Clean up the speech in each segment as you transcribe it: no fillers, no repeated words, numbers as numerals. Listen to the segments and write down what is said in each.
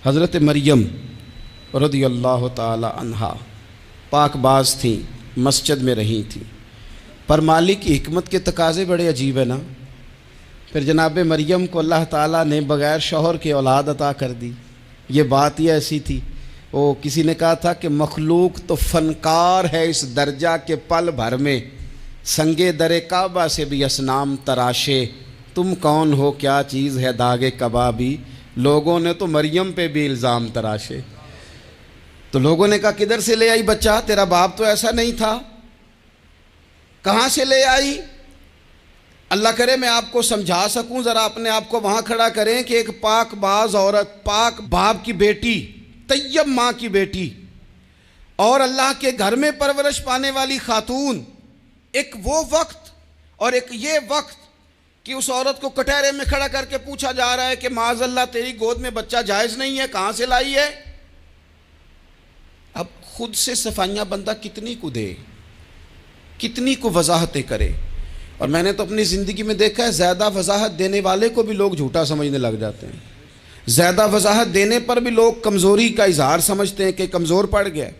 हज़रत मरियम रज़ियल्लाहु ताला अन्हा पाकबाज थी, मस्जिद में रही थी, पर मालिक की हिकमत के तकाज़े बड़े अजीब है ना। फिर जनाब मरियम को अल्लाह ताला ने बग़ैर शौहर के औलाद अता कर दी। ये बात ही ऐसी थी। वो किसी ने कहा था कि मखलूक तो फ़नकार है इस दर्जा के पल भर में, संगे दरे काबा से भी असनाम तराशे, तुम कौन हो क्या चीज़ है दागे कबाबी, लोगों ने तो मरियम पे भी इल्ज़ाम तराशे। तो लोगों ने कहा किधर से ले आई बच्चा, तेरा बाप तो ऐसा नहीं था, कहाँ से ले आई। अल्लाह करे मैं आपको समझा सकूं, ज़रा अपने आप को वहाँ खड़ा करें कि एक पाक बाज औरत, पाक बाप की बेटी, तैयब माँ की बेटी और अल्लाह के घर में परवरिश पाने वाली खातून, एक वो वक्त और एक ये वक्त कि उस औरत को कटहरे में खड़ा करके पूछा जा रहा है कि माज़अल्लाह तेरी गोद में बच्चा जायज़ नहीं है, कहाँ से लाई है। अब खुद से सफाइयाँ बंदा कितनी को दे, कितनी को वजाहतें करे। और मैंने तो अपनी ज़िंदगी में देखा है, ज़्यादा वजाहत देने वाले को भी लोग झूठा समझने लग जाते हैं। ज़्यादा वजाहत देने पर भी लोग कमज़ोरी का इजहार समझते हैं कि कमज़ोर पड़ गया।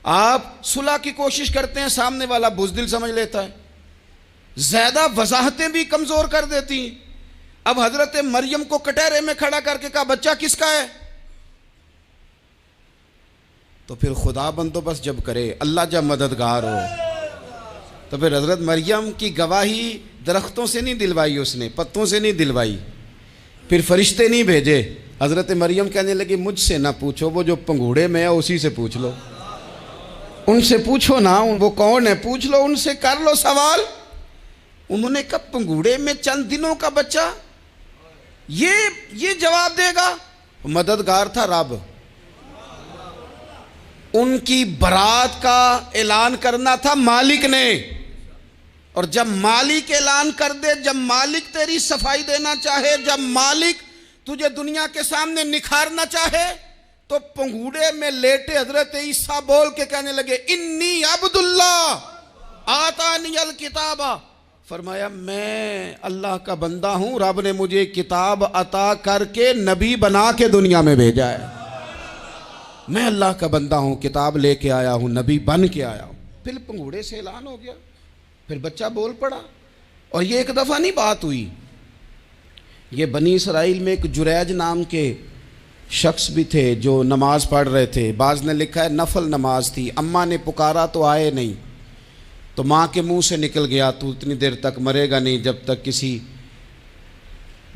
आप सुलह की कोशिश करते हैं, सामने वाला बुज़दिल समझ लेता है। ज़्यादा वजाहतें भी कमज़ोर कर देती। अब हज़रत मरियम को कटहरे में खड़ा करके कहा बच्चा किसका है, तो फिर खुदा बंदोबस्त जब करे, अल्लाह जब मददगार हो, तो फिर हज़रत मरियम की गवाही दरख्तों से नहीं दिलवाई, उसने पत्तों से नहीं दिलवाई, फिर फरिश्ते नहीं भेजे। हज़रत मरियम कहने लगी मुझसे ना पूछो, वो जो पंगूड़े में है उसी से पूछ लो, उनसे पूछो ना, वो कौन है पूछ लो, उनसे कर लो सवाल। उन्होंने कहा पंगूड़े में चंद दिनों का बच्चा, ये जवाब देगा। मददगार था रब, उनकी बरात का ऐलान करना था मालिक ने। और जब मालिक ऐलान कर दे, जब मालिक तेरी सफाई देना चाहे, जब मालिक तुझे दुनिया के सामने निखारना चाहे, तो पंगूड़े में लेटे हजरत ईसा बोल के कहने लगे इन्नी अब्दुल्लाह आतानी अल किताबा, फरमाया मैं अल्लाह का बंदा हूं, रब ने मुझे किताब अता करके नबी बना के दुनिया में भेजा है। मैं अल्लाह का बंदा हूँ, किताब लेके आया हूँ, नबी बन के आया हूँ। फिर पंगूड़े से ऐलान हो गया, फिर बच्चा बोल पड़ा। और ये एक दफ़ा नहीं बात हुई, ये बनी इसराइल में एक जुरैज नाम के शख्स भी थे जो नमाज पढ़ रहे थे। बाज़ ने लिखा है नफल नमाज थी, अम्मा ने पुकारा तो आए नहीं, तो माँ के मुंह से निकल गया तू इतनी देर तक मरेगा नहीं जब तक किसी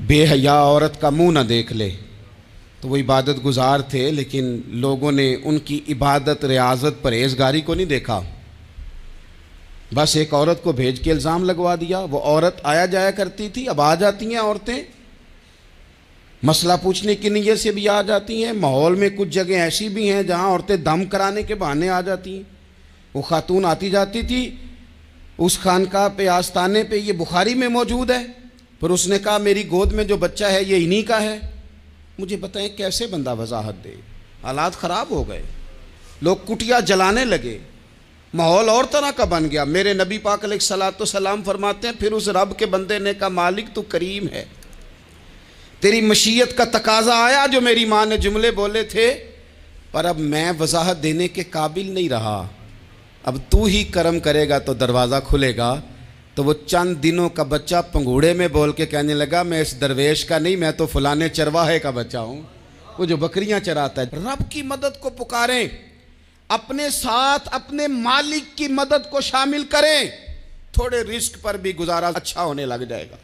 बेहया औरत का मुंह ना देख ले। तो वो इबादत गुजार थे, लेकिन लोगों ने उनकी इबादत, रियाजत, परहेजगारी को नहीं देखा। बस एक औरत को भेज के इल्ज़ाम लगवा दिया। वो औरत आया जाया करती थी, अब आ जाती हैं औरतें, मसला पूछने की नीयत से भी आ जाती हैं। माहौल में कुछ जगह ऐसी भी हैं जहाँ औरतें दम कराने के बहाने आ जाती हैं। वो खातून आती जाती थी उस खानकाह पे, आस्ताने पे, ये बुखारी में मौजूद है। फिर उसने कहा मेरी गोद में जो बच्चा है ये इन्हीं का है। मुझे बताएं कैसे बंदा वजाहत दे। हालात ख़राब हो गए, लोग कुटिया जलाने लगे, माहौल और तरह का बन गया। मेरे नबी पाक अलैहिस्सलातु सलाम फरमाते हैं फिर उस रब के बंदे ने कहा मालिक तू करीम है, तेरी मशीयत का तकाजा आया जो मेरी माँ ने जुमले बोले थे, पर अब मैं वजाहत देने के काबिल नहीं रहा, अब तू ही करम करेगा तो दरवाज़ा खुलेगा। तो वो चंद दिनों का बच्चा पंगूड़े में बोल के कहने लगा मैं इस दरवेश का नहीं, मैं तो फलाने चरवाहे का बच्चा हूँ, वो जो बकरियां चराता है। रब की मदद को पुकारें, अपने साथ अपने मालिक की मदद को शामिल करें, थोड़े रिस्क पर भी गुजारा अच्छा होने लग जाएगा।